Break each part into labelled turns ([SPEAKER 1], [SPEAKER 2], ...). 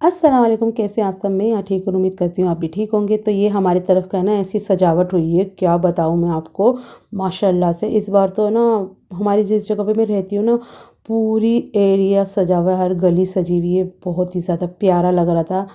[SPEAKER 1] अस्सलाम वालेकुम, कैसे हैं आप सब? मैं यहाँ ठीक हूँ, उम्मीद करती हूँ आप भी ठीक होंगे। तो ये हमारी तरफ का है ना, ऐसी सजावट हुई है, क्या बताऊँ मैं आपको। माशाल्लाह से इस बार तो ना हमारी जिस जगह पे मैं रहती हूँ ना, पूरी एरिया सजा हुआ है, हर गली सजी हुई है, बहुत ही ज़्यादा प्यारा लग रहा था।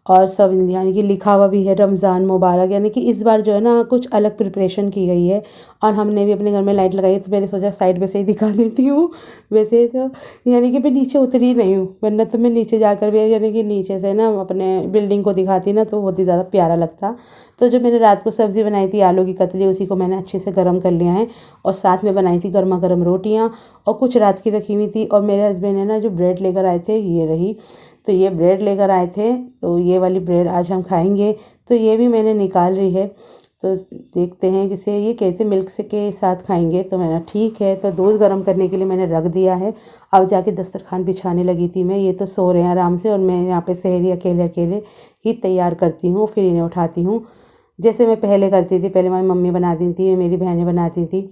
[SPEAKER 1] और सब यानी कि लिखा हुआ भी है रमज़ान मुबारक, यानी कि इस बार जो है ना कुछ अलग प्रिपरेशन की गई है। और हमने भी अपने घर में लाइट लगाई है, तो मैंने सोचा साइड में से ही दिखा देती हूँ। वैसे तो यानी कि मैं नीचे उतरी नहीं हूँ, वरना तो मैं नीचे जाकर भी यानी कि नीचे से ना अपने बिल्डिंग को दिखाती ना, तो बहुत ही ज़्यादा प्यारा लगता। तो जो मैंने रात को सब्ज़ी बनाई थी आलू की कतली, उसी को मैंने अच्छे से गर्म कर लिया है। और साथ में बनाई थी गर्मा गर्म रोटियाँ, और कुछ रात की रखी हुई थी। और मेरे हस्बैंड ने ना जो ब्रेड लेकर आए थे, ये रही। तो ये ब्रेड लेकर आए थे, तो ये वाली ब्रेड आज हम खाएंगे। तो ये भी मैंने निकाल रही है, तो देखते हैं किसे। ये कहते मिल्क से के साथ खाएंगे, तो मैंने ठीक है। तो दूध गर्म करने के लिए मैंने रख दिया है। अब जाके दस्तरखान बिछाने लगी थी मैं। ये तो सो रहे हैं आराम से, और मैं यहाँ पे सहरी अकेले अकेले ही तैयार करती हूँ, फिर इन्हें उठाती हूँ। जैसे मैं पहले करती थी, पहले मेरी मम्मी बनाती थी, मेरी बहनें बनाती थी,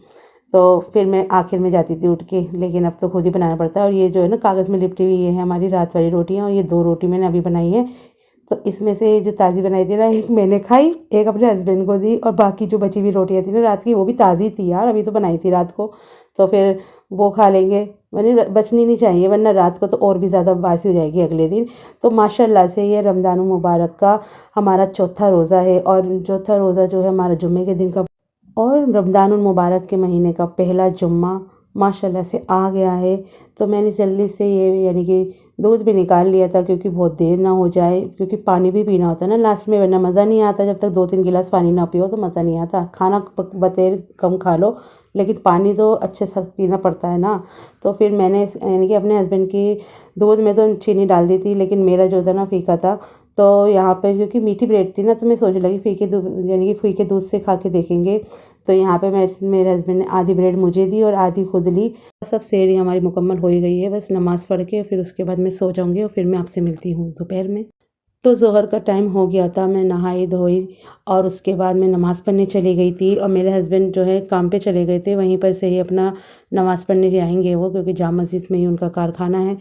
[SPEAKER 1] तो फिर मैं आखिर में जाती थी उठ के। लेकिन अब तो खुद ही बनाना पड़ता है। और ये जो है ना कागज़ में लिपटी हुई, ये है हमारी रात वाली रोटियाँ, और ये 2 रोटी मैंने अभी बनाई है। तो इसमें से जो ताज़ी बनाई थी ना, एक मैंने खाई, एक अपने हस्बैंड को दी, और बाकी जो बची हुई रोटियाँ थी ना रात की, वो भी ताज़ी थी यार, अभी तो बनाई थी रात को। तो फिर वो खा लेंगे, वरना बचनी नहीं चाहिए, वरना रात को तो और भी ज़्यादा बासी हो जाएगी अगले दिन। तो माशाल्लाह से ये रमज़ान मुबारक का हमारा चौथा रोज़ा है, और चौथा रोज़ा जो है हमारा जुम्मे के दिन का, और रमज़ानुल मुबारक के महीने का पहला जुम्मा माशाल्लाह से आ गया है। तो मैंने जल्दी से ये यानी कि दूध भी निकाल लिया था, क्योंकि बहुत देर ना हो जाए, क्योंकि पानी भी पीना होता है ना लास्ट में, वरना मज़ा नहीं आता। जब तक 2-3 गिलास पानी ना पियो तो मज़ा नहीं आता। खाना बतेर कम खा लो, लेकिन पानी तो अच्छे से पीना पड़ता है ना। तो फिर मैंने यानी कि अपने हस्बैंड की दूध में तो चीनी डाल दी थी, लेकिन मेरा जो था ना फीका था। तो यहाँ पे क्योंकि मीठी ब्रेड थी ना, तो मैं सोचने लगी फीके दूध यानी कि फीके दूध से खा के देखेंगे। तो यहाँ पे मेरे हस्बैंड ने आधी ब्रेड मुझे दी और आधी खुद ली। सब सेहरी हमारी मुकम्मल हो ही गई है, बस नमाज़ पढ़ के फिर उसके बाद मैं सो जाऊँगी, और फिर मैं आपसे मिलती हूँ दोपहर में। तो ज़ोहर का टाइम हो गया था, मैं नहाई धोई, और उसके बाद मैं नमाज़ पढ़ने चली गई थी। और मेरे हस्बैंड जो है काम पे चले गए थे, वहीं पर से ही अपना नमाज़ पढ़ने जाएंगे वो, क्योंकि जामा मस्जिद में ही उनका कारखाना है।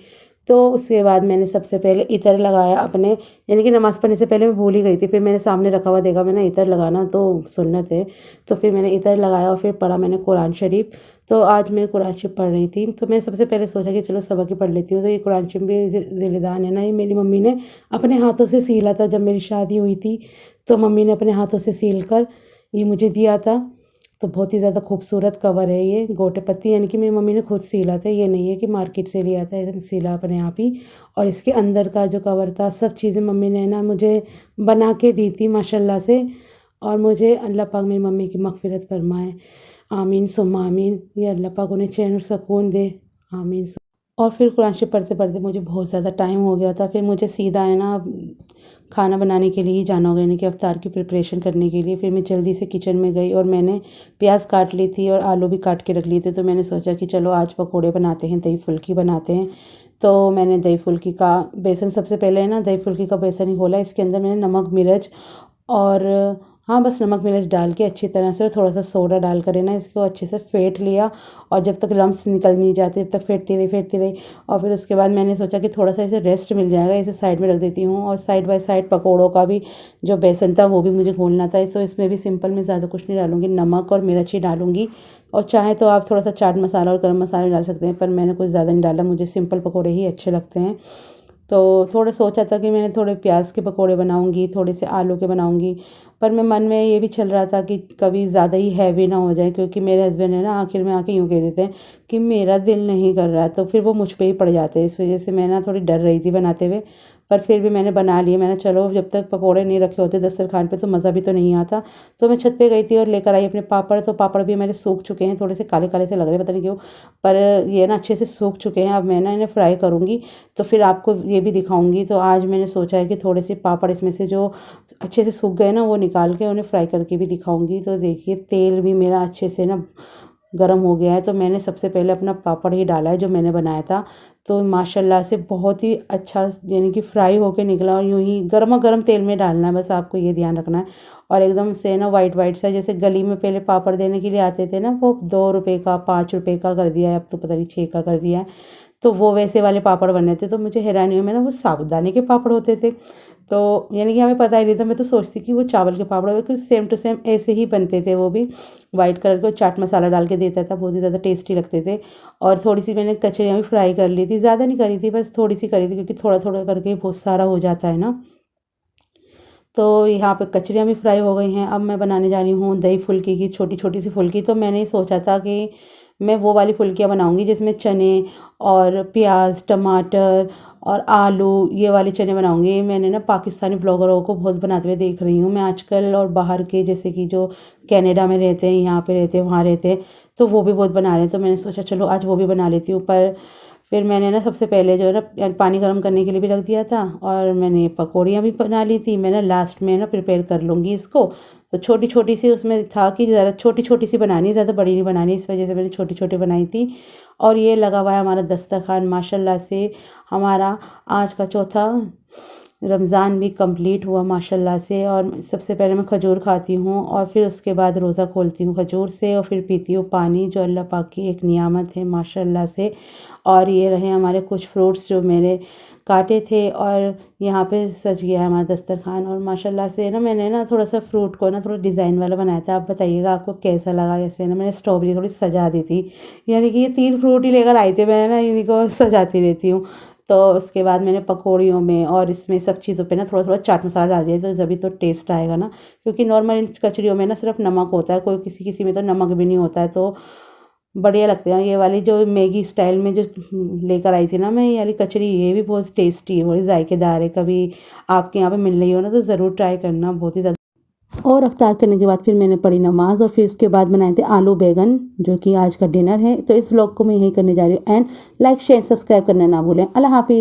[SPEAKER 1] तो उसके बाद मैंने सबसे पहले इतर लगाया अपने, यानी कि नमाज़ पढ़ने से पहले मैं भूल ही गई थी। फिर मैंने सामने रखा हुआ देखा, मैंने इतर लगाना तो सुन्नत है। तो फिर मैंने इतर लगाया, और फिर पढ़ा मैंने कुरान शरीफ। तो आज मैं कुरान शरीफ पढ़ रही थी, तो मैंने सबसे पहले सोचा कि चलो सबक ही पढ़ लेती हूँ। तो ये कुरान शरीफ भी ज़िलेदान है ना, ये मेरी मम्मी ने अपने हाथों से सीला था जब मेरी शादी हुई थी। तो मम्मी ने अपने हाथों से सील कर ये मुझे दिया था। तो बहुत ही ज़्यादा खूबसूरत कवर है ये, गोटे पत्ती, यानी कि मेरी मम्मी ने खुद सीला था, ये नहीं है कि मार्केट से लिया था, एकदम सीला अपने आप ही। और इसके अंदर का जो कवर था, सब चीज़ें मम्मी ने ना मुझे बना के दी थी माशाल्लाह से। और मुझे अल्लाह पाक मेरी मम्मी की मग़फ़िरत फरमाए, आमीन सुम्मा आमीन। ये अल्लाह पाक उन्हें चैन और सुकून दे, आमीन। और फिर कुरान शरीफ पढ़ते पढ़ते मुझे बहुत ज़्यादा टाइम हो गया था। फिर मुझे सीधा है ना खाना बनाने के लिए ही जाना होगा, यानी कि अफ्तार की प्रिपरेशन करने के लिए। फिर मैं जल्दी से किचन में गई, और मैंने प्याज काट ली थी और आलू भी काट के रख लिए थे। तो मैंने सोचा कि चलो आज पकोड़े बनाते हैं, दही फुल्की बनाते हैं। तो मैंने दही फुल्की का बेसन, सबसे पहले है ना दही फुल्की का बेसन ही घोला। इसके अंदर मैंने नमक मिर्च और हाँ बस नमक मिर्च डाल के अच्छी तरह से, थोड़ा सा सोडा डाल कर ना इसको अच्छे से फेंट लिया। और जब तक लम्स निकल नहीं जाते, तब तक फेंटती रही। और फिर उसके बाद मैंने सोचा कि थोड़ा सा इसे रेस्ट मिल जाएगा, इसे साइड में रख देती हूँ। और साइड बाय साइड पकौड़ों का भी जो बेसन था वो भी मुझे घोलना था। तो इसमें भी सिंपल मैं ज़्यादा कुछ नहीं डालूँगी, नमक और मिर्च ही डालूँगी। और चाहे तो आप थोड़ा सा चाट मसाला और गर्म मसाला डाल सकते हैं, पर मैंने कुछ ज़्यादा नहीं डाला, मुझे सिंपल पकौड़े ही अच्छे लगते हैं। तो थोड़ा सोचा था कि मैंने थोड़े प्याज के पकोड़े बनाऊंगी, थोड़े से आलू के बनाऊंगी। पर मैं मन में ये भी चल रहा था कि कभी ज़्यादा ही हैवी ना हो जाए, क्योंकि मेरे हस्बैंड है ना आखिर में आके यूँ कह देते हैं कि मेरा दिल नहीं कर रहा, तो फिर वो मुझ पे ही पड़ जाते हैं। इस वजह से मैं ना थोड़ी डर रही थी बनाते हुए, पर फिर भी मैंने बना लिए। मैंने चलो जब तक पकोड़े नहीं रखे होते दस्तरखान पे तो मज़ा भी तो नहीं आता। तो मैं छत पे गई थी और लेकर आई अपने पापड़। तो पापड़ भी मेरे सूख चुके हैं, थोड़े से काले काले से लग रहे हैं, पता नहीं क्यों, पर ये ना अच्छे से सूख चुके हैं। अब मैं ना इन्हें फ्राई करूँगी, तो फिर आपको ये भी दिखाऊँगी। तो आज मैंने सोचा है कि थोड़े से पापड़ इसमें से जो अच्छे से सूख गए ना, वो निकाल के उन्हें फ्राई करके भी दिखाऊँगी। तो देखिए तेल भी मेरा अच्छे से ना गर्म हो गया है। तो मैंने सबसे पहले अपना पापड़ ही डाला है जो मैंने बनाया था। तो माशाल्लाह से बहुत ही अच्छा यानी कि फ्राई होके निकला, और यूँ ही गर्मा गर्म तेल में डालना है, बस आपको ये ध्यान रखना है। और एकदम से ना वाइट वाइट सा, जैसे गली में पहले पापड़ देने के लिए आते थे ना, वो 2 रुपए का 5 रुपए का कर दिया है, अब तो पता नहीं 6 का कर दिया है। तो वो वैसे वाले पापड़ बने थे। तो मुझे हैरानी हुई, मैं ना वो साबूदाने के पापड़ होते थे। तो यानी कि हमें पता ही नहीं था, मैं तो सोचती कि वो चावल के पापड़, बिल्कुल सेम टू सेम ऐसे ही बनते थे वो भी। वाइट कलर के चाट मसाला डाल के देता था, बहुत ही ज़्यादा टेस्टी लगते थे। और थोड़ी सी मैंने कचरियाँ भी फ्राई कर ली थी, ज़्यादा नहीं करी थी, बस थोड़ी सी करी थी, क्योंकि थोड़ा थोड़ा करके बहुत सारा हो जाता है ना। तो यहाँ पे कचरियाँ भी फ्राई हो गई हैं। अब मैं बनाने जा रही हूँ दही फुल्की की, छोटी छोटी सी फुल्की। तो मैंने सोचा था कि मैं वो वाली फुल्कियाँ बनाऊँगी जिसमें चने और प्याज, टमाटर और आलू, ये वाले चने बनाऊँगी। मैंने ना पाकिस्तानी ब्लॉगरों को बहुत बनाते हुए देख रही हूँ मैं आजकल, और बाहर के जैसे कि जो कनाडा में रहते हैं, यहाँ पे रहते हैं, वहाँ रहते हैं, तो वो भी बहुत बना रहे हैं। तो मैंने सोचा चलो आज वो भी बना लेती हूँ। पर फिर मैंने ना सबसे पहले जो है ना पानी गर्म करने के लिए भी रख दिया था, और मैंने पकौड़ियाँ भी बना ली थी। मैं ना लास्ट में ना प्रिपेयर कर लूँगी इसको। तो छोटी छोटी सी उसमें था कि ज़रा छोटी छोटी सी बनानी है, ज़्यादा बड़ी नहीं बनानी, इस वजह से मैंने छोटी छोटी बनाई थी। और ये लगा हुआ है हमारा दस्तरखान माशाल्लाह से। हमारा आज का चौथा रमज़ान भी कंप्लीट हुआ माशाल्लाह से। और सबसे पहले मैं खजूर खाती हूँ, और फिर उसके बाद रोज़ा खोलती हूँ खजूर से, और फिर पीती हूँ पानी, जो अल्लाह पाक की एक नियामत है माशाल्लाह से। और ये रहे हमारे कुछ फ्रूट्स जो मेरे काटे थे, और यहाँ पे सज गया है हमारा दस्तरखान। और माशाल्लाह से ना मैंने ना थोड़ा सा फ्रूट को ना थोड़ा डिज़ाइन वाला बनाया था। आप बताइएगा आपको कैसा लगा। ऐसे ना मैंने स्ट्रॉबेरी थोड़ी सजा दी थी, यानी कि ये 3 फ्रूट ही लेकर आई थी, मैं ना इन्हीं को सजाती रहती हूँ। तो उसके बाद मैंने पकौड़ियों में और इसमें सब चीज़ों पे ना थोड़ा थोड़ा चाट मसाला डाल दिया, तो जभी तो टेस्ट आएगा ना। क्योंकि नॉर्मल इन कचरियों में ना सिर्फ नमक होता है, कोई किसी किसी में तो नमक भी नहीं होता है। तो बढ़िया लगते हैं। ये वाली जो मैगी स्टाइल में जो लेकर आई थी ना मैं, ये वाली कचरी, ये भी बहुत टेस्टी है, बड़ी जायकेदार है। कभी आपके यहाँ पे मिल रही हो ना तो ज़रूर ट्राई करना, बहुत ही ज़्यादा। और अफ्तार करने के बाद फिर मैंने पढ़ी नमाज़, और फिर उसके बाद बनाए थे आलू बैगन, जो कि आज का डिनर है। तो इस व्लॉग को मैं यही करने जा रही हूँ। एंड लाइक शेयर सब्सक्राइब करना ना भूलें। अल्लाह हाफिज़।